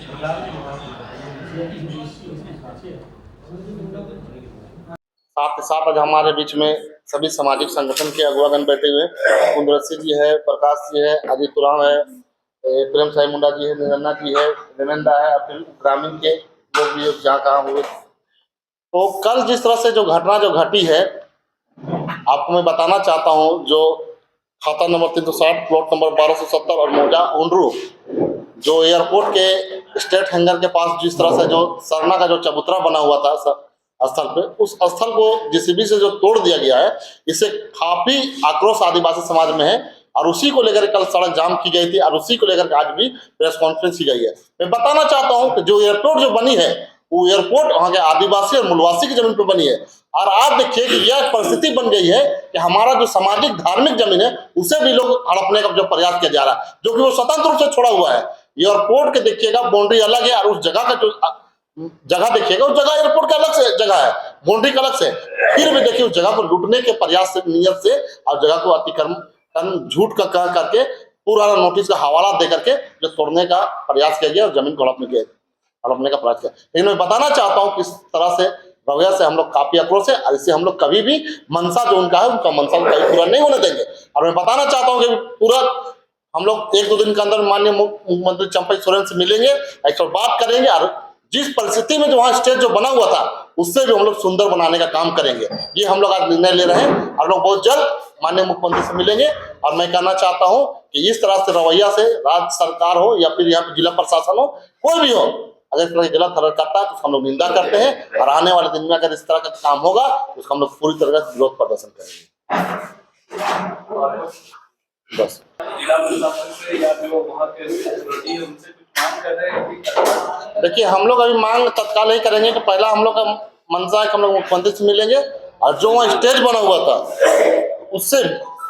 साथ ही साथ आज हमारे बीच में सभी सामाजिक संगठन के अगुवागण बैठे हुए हैं। कुंदरसी जी है, प्रकाश जी है, अजीत उरांव है, प्रेम साई मुंडा जी है, निरन्ना जी है, देवेंद्र है, और फिर ग्रामीण के लोग भी जहाँ कहाँ हुए। तो कल जिस तरह से जो घटना जो घटी है, आपको मैं बताना चाहता हूँ, जो खाता नंबर 360 प्लॉट नंबर 1270 और मौजा उंडरू, जो एयरपोर्ट के स्टेट हैंगर के पास जिस तरह से जो सरना का जो चबूतरा बना हुआ था स्थल पे, उस स्थल को जेसीबी से जो तोड़ दिया गया है, इससे काफी आक्रोश आदिवासी समाज में है। और उसी को लेकर कल सड़क जाम की गई थी और उसी को लेकर आज भी प्रेस कॉन्फ्रेंस की गई है। मैं बताना चाहता हूं कि जो एयरपोर्ट जो बनी है, वो एयरपोर्ट वहां के आदिवासी और मूलवासी की जमीन पर बनी है। और आप देखिए कि यह परिस्थिति बन गई है कि हमारा जो सामाजिक धार्मिक जमीन है, उसे भी लोग हड़पने का जो प्रयास किया जा रहा है, जो कि वो स्वतंत्र रूप से छोड़ा हुआ है। एयरपोर्ट के देखिएगा बाउंड्री अलग है, और उस जगह का जो जगह देखिएगा, उस जगह एयरपोर्ट का अलग से जगह है, बाउंड्री का अलग से। फिर भी देखिए उस जगह को लूटने के प्रयास से, नियत से, और जगह को अतिक्रमण झूठ का कह करके पुराना नोटिस का हवाला दे करके जो तोड़ने का प्रयास किया गया और जमीन को हड़पने का प्रयास किया। लेकिन मैं बताना चाहता हूँ किस तरह से रवैया से हम लोग काफी आक्रोश है, और इससे हम लोग कभी भी मनसा जो उनका है, उनका मनसा कभी पूरा नहीं होने देंगे। और मैं बताना चाहता हूँ कि पूरा हम लोग 1-2 दिन के अंदर माननीय मुख्यमंत्री चंपई सोरेन से मिलेंगे, एक बात करेंगे, और जिस परिस्थिति में जो वहाँ स्टेज जो बना हुआ था, उससे भी हम लोग सुंदर बनाने का काम करेंगे। ये हम लोग आज निर्णय ले रहे हैं, और लोग बहुत जल्द माननीय मुख्यमंत्री से मिलेंगे। और मैं कहना चाहता हूँ कि इस तरह से रवैया से राज्य सरकार हो या फिर यहाँ पे जिला प्रशासन हो, कोई भी हो, अगर इस तरह की गलत हरकत करता है तो हम लोग निंदा करते हैं। और आने वाले दिन में अगर इस तरह का काम होगा तो उसका हम लोग पूरी तरह से विरोध प्रदर्शन करेंगे। बस देखिए, हम लोग अभी मांग तत्काल ही करेंगे कि पहला हम लोग का मंशा है कि हम लोग मुख्यमंत्री से मिलेंगे, और जो वहाँ स्टेज बना हुआ था उससे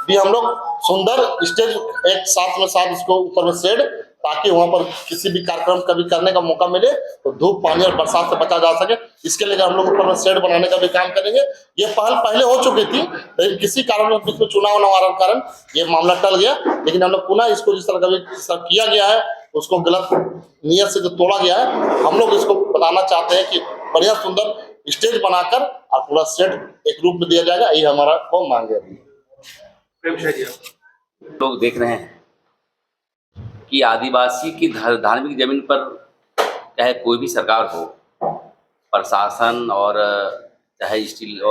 भी हम लोग सुंदर स्टेज एक साथ में साथ उसको ऊपर में शेड, ताकि वहां पर किसी भी कार्यक्रम कभी करने का मौका मिले तो धूप पानी और बरसात से बचा जा सके। इसके लिए हम लोग ऊपर में शेड बनाने का भी काम करेंगे। ये पहल पहले हो चुकी थी, लेकिन किसी कारण बीच में चुनाव न होने के कारण ये मामला टल गया। लेकिन हम लोग पुनः इसको जिस तरह कभी किया गया है, उसको गलत नियत से जो तोड़ा गया है, हम लोग इसको बताना चाहते हैं कि बढ़िया सुंदर स्टेज बनाकर और पूरा सेट एक रूप में दिया जाएगा। यही हमारा को मांग है। लोग देख रहे हैं कि आदिवासी की धार्मिक जमीन पर चाहे कोई भी सरकार हो, प्रशासन और चाहे स्टील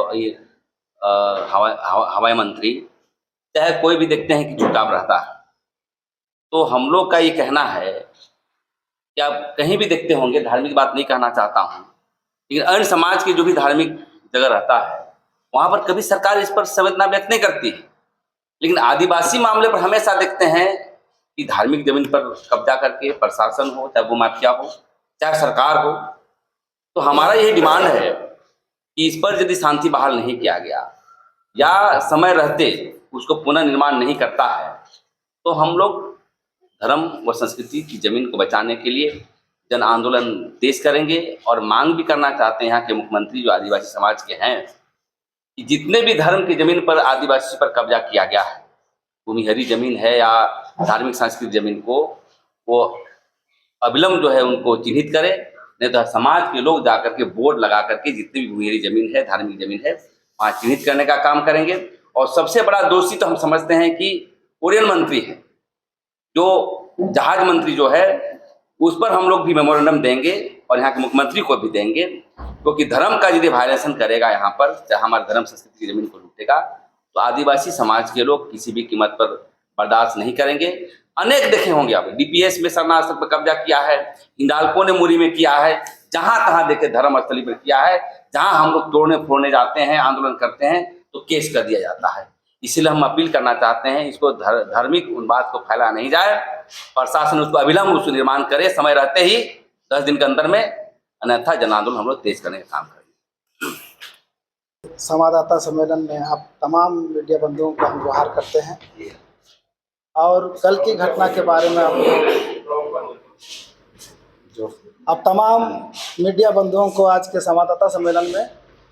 हवाई मंत्री, चाहे कोई भी, देखते हैं कि झुकाव रहता है। तो हम लोग का ये कहना है कि आप कहीं भी देखते होंगे, धार्मिक बात नहीं कहना चाहता हूँ, लेकिन अन्य समाज की जो भी धार्मिक जगह रहता है, वहाँ पर कभी सरकार इस पर संवेदना व्यक्त नहीं करती है। लेकिन आदिवासी मामले पर हमेशा देखते हैं कि धार्मिक जमीन पर कब्जा करके प्रशासन हो, चाहे वो माफिया हो, चाहे सरकार हो, तो हमारा यही डिमांड है कि इस पर यदि शांति बहाल नहीं किया गया या समय रहते उसको पुनर्निर्माण नहीं करता है, तो हम लोग धर्म व संस्कृति की जमीन को बचाने के लिए जन आंदोलन तेज करेंगे। और मांग भी करना चाहते हैं यहाँ के मुख्यमंत्री जो आदिवासी समाज के हैं कि जितने भी धर्म की जमीन पर आदिवासी पर कब्जा किया गया है, भूमिहरी जमीन है या धार्मिक सांस्कृतिक जमीन को, वो अविलंब जो है उनको चिन्हित करे, नहीं तो समाज के लोग जाकर के बोर्ड लगा करके जितनी भी भूमिहरी जमीन है, धार्मिक जमीन है, वहाँ चिन्हित करने का काम करेंगे। और सबसे बड़ा दोषी तो हम समझते हैं कि ओरियन मंत्री है, जो जहाज मंत्री जो है, उस पर हम लोग भी मेमोरेंडम देंगे और यहाँ के मुख्यमंत्री को भी देंगे, क्योंकि धर्म का यदि वायलेशन करेगा यहाँ पर, चाहे हमारे धर्म संस्कृति की जमीन को लूटेगा, तो आदिवासी समाज के लोग किसी भी कीमत पर बर्दाश्त नहीं करेंगे। अनेक देखे होंगे आप, डीपीएस में सरना स्थल पर कब्जा किया है, हिंडाल्को ने मुरी में किया है, जहां तहां देखे धर्म स्थली पर किया है, जहां हम लोग तोड़ने फोड़ने जाते हैं, आंदोलन करते हैं, तो केस कर दिया जाता है। इसलिए हम अपील करना चाहते हैं, इसको धार्मिक उन्माद को फैला नहीं जाए, प्रशासन उसको अविलंब उसको निर्माण करे समय रहते ही 10 दिन के अंदर में, अन्यथा जन आंदोलन हम लोग तेज करने का काम करेंगे। संवाददाता सम्मेलन में आप तमाम मीडिया बंधुओं का हम गुहार करते हैं, और कल की घटना के बारे में आप तमाम मीडिया बंधुओं को आज के संवाददाता सम्मेलन में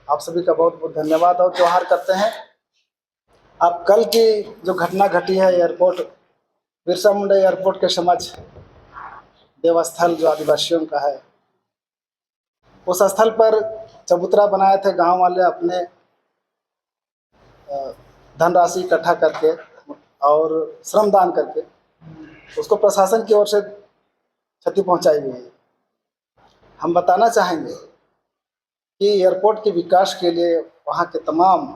आप सभी का बहुत बहुत धन्यवाद और जोहार करते हैं। आप कल की जो घटना घटी है एयरपोर्ट, बिरसा मुंडा एयरपोर्ट के समझ देवस्थल जो आदिवासियों का है, उस स्थल पर चबूतरा बनाए थे गांव वाले अपने धनराशि इकट्ठा करके और श्रमदान करके। उसको प्रशासन की ओर से क्षति पहुंचाई हुई है। हम बताना चाहेंगे कि एयरपोर्ट के विकास के लिए वहाँ के तमाम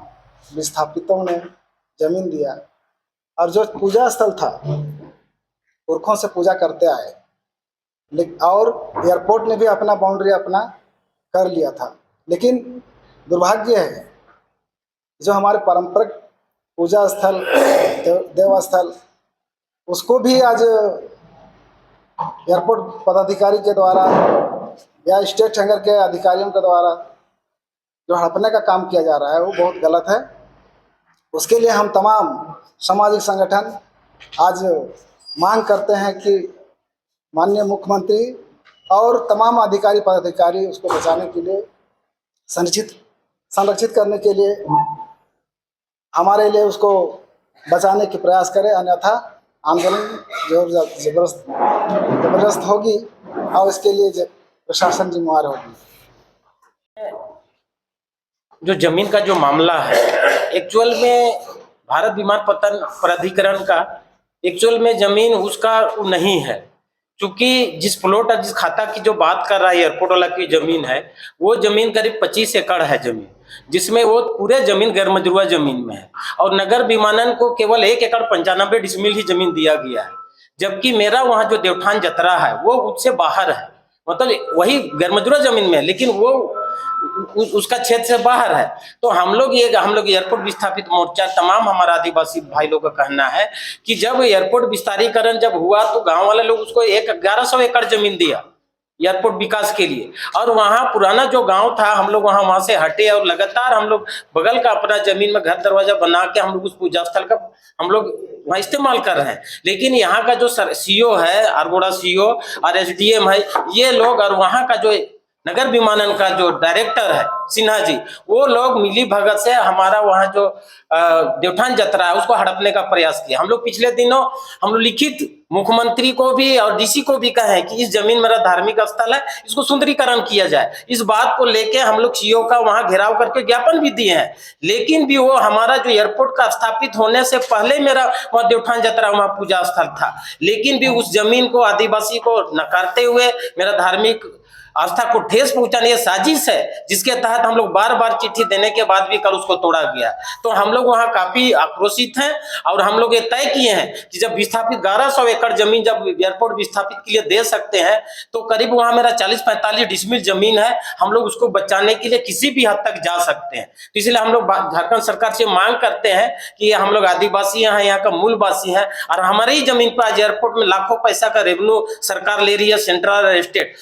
विस्थापितों ने जमीन दिया और जो पूजा स्थल था पुरखों से पूजा करते आए, लेकिन और एयरपोर्ट ने भी अपना बाउंड्री अपना कर लिया था। लेकिन दुर्भाग्य है जो हमारे पारंपरिक पूजा स्थल देवस्थल उसको भी आज एयरपोर्ट पदाधिकारी के द्वारा या स्टेट हैंगर के अधिकारियों के द्वारा जो हड़पने का काम किया जा रहा है वो बहुत गलत है। उसके लिए हम तमाम सामाजिक संगठन आज मांग करते हैं कि माननीय मुख्यमंत्री और तमाम अधिकारी पदाधिकारी उसको बचाने के लिए संरक्षित करने के लिए हमारे लिए उसको बचाने के प्रयास करें, अन्यथा आंदोलन जबरदस्त होगी और इसके लिए प्रशासन जिम्मेवार होगी। जो जमीन का जो मामला है एक्चुअल में भारत विमानपत्तन प्राधिकरण का एक्चुअल में जमीन उसका नहीं है, क्योंकि जिस प्लॉट जिस खाता की जो बात कर रहा है एयरपोर्ट वाला की जमीन है वो जमीन करीब 25 एकड़ है जमीन, जिसमें वो पूरे जमीन गैर मजरूआ जमीन में है और नगर विमानन को केवल 1 एकड़ 95 डिसमिल ही जमीन दिया गया है, जबकि मेरा वहाँ जो देवठान जतरा है वो उससे बाहर है, मतलब वही गैर मजरूआ जमीन में है लेकिन वो उसका क्षेत्र से बाहर है। तो हम लोग एयरपोर्ट विस्थापित मोर्चा तमाम हमारा आदिवासी भाई लोग का कहना है कि जब एयरपोर्ट विस्तारीकरण जब हुआ तो गांव वाले लोग उसको 1100 एकड़ जमीन दिया एयरपोर्ट विकास के लिए, और वहाँ पुराना जो गांव था हम लोग वहाँ से हटे और लगातार हम लोग बगल का अपना जमीन में घर दरवाजा बना के हम लोग उस पूजा स्थल का हम लोग वहाँ इस्तेमाल कर रहे हैं। लेकिन यहाँ का जो सीओ है अरगोड़ा सीओ और एसडीएम है ये लोग और वहाँ का जो नगर विमानन का जो डायरेक्टर है सिन्हा जी, वो लोग मिली भगत से हमारा वहाँ जो देवठान जतरा है उसको हड़पने का प्रयास किया। हम लोग पिछले दिनों हम लोग लिखित मुख्यमंत्री को भी और डीसी को भी कहे कि इस जमीन मेरा धार्मिक स्थल है, इसको सुंदरीकरण किया जाए। इस बात को लेके हम लोग सीओ का वहाँ घेराव करके ज्ञापन भी दिए हैं, लेकिन भी वो हमारा जो एयरपोर्ट का स्थापित होने से पहले मेरा वहाँ देवठान जतरा वहाँ पूजा स्थल था, लेकिन भी उस जमीन को आदिवासी को नकारते हुए मेरा धार्मिक आस्था को ठेस पहुंचाने की साजिश है, जिसके तहत हम लोग बार बार चिट्ठी देने के बाद भी कल उसको तोड़ा गया। तो हम लोग वहाँ काफी आक्रोशित हैं और हम लोग ये तय किए हैं कि जब विस्थापित 1100 एकड़ जमीन जब एयरपोर्ट विस्थापित के लिए दे सकते हैं तो करीब वहाँ मेरा 40-45 डिसमिल जमीन है, हम लोग उसको बचाने के लिए किसी भी हद तक जा सकते हैं। तो इसलिए हम लोग झारखंड सरकार से मांग करते हैं कि हम लोग आदिवासी हैं, यहाँ का मूलवासी हैं और हमारे ही जमीन पर आज एयरपोर्ट में लाखों पैसा का रेवेन्यू सरकार ले रही है, सेंट्रल और स्टेट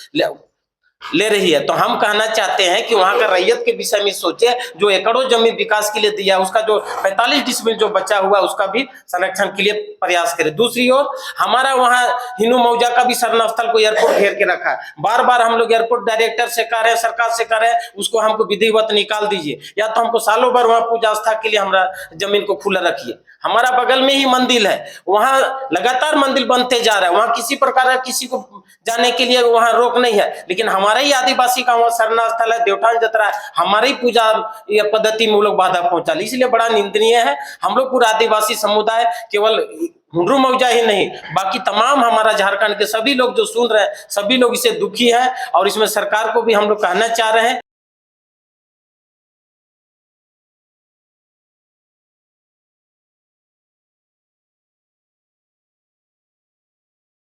ले रही है। तो हम कहना चाहते हैं कि वहां का रैयत के विषय में सोचे, जो एकड़ों जमीन विकास के लिए दिया उसका जो 45 डिसमिल जो बचा हुआ उसका भी संरक्षण के लिए प्रयास करें। दूसरी ओर हमारा वहां हिंदू मौजा का भी शरण स्थल को एयरपोर्ट घेर के रखा है। बार बार हम लोग एयरपोर्ट डायरेक्टर से कह रहे हैं, सरकार से कह रहे हैं उसको हमको विधिवत निकाल दीजिए, या तो हमको सालों भर वहां पूजा आस्था के लिए हमारा जमीन को खुला रखिए। हमारा बगल में ही मंदिर है, वहां लगातार मंदिर बनते जा रहा है, वहां किसी प्रकार का किसी को जाने के लिए वहां रोक नहीं है, लेकिन हमारा ही आदिवासी का वहां शरण स्थल है, देवठान जतरा है, हमारी पूजा पद्धति में वो लोग बाधा पहुंचा ली, इसलिए बड़ा निंदनीय है। हम लोग पूरा आदिवासी समुदाय केवल हुंड्रू मौजा ही नहीं बाकी तमाम हमारा झारखंड के सभी लोग जो सुन रहे हैं सभी लोग इससे दुखी हैं और इसमें सरकार को भी हम लोग कहना चाह रहे हैं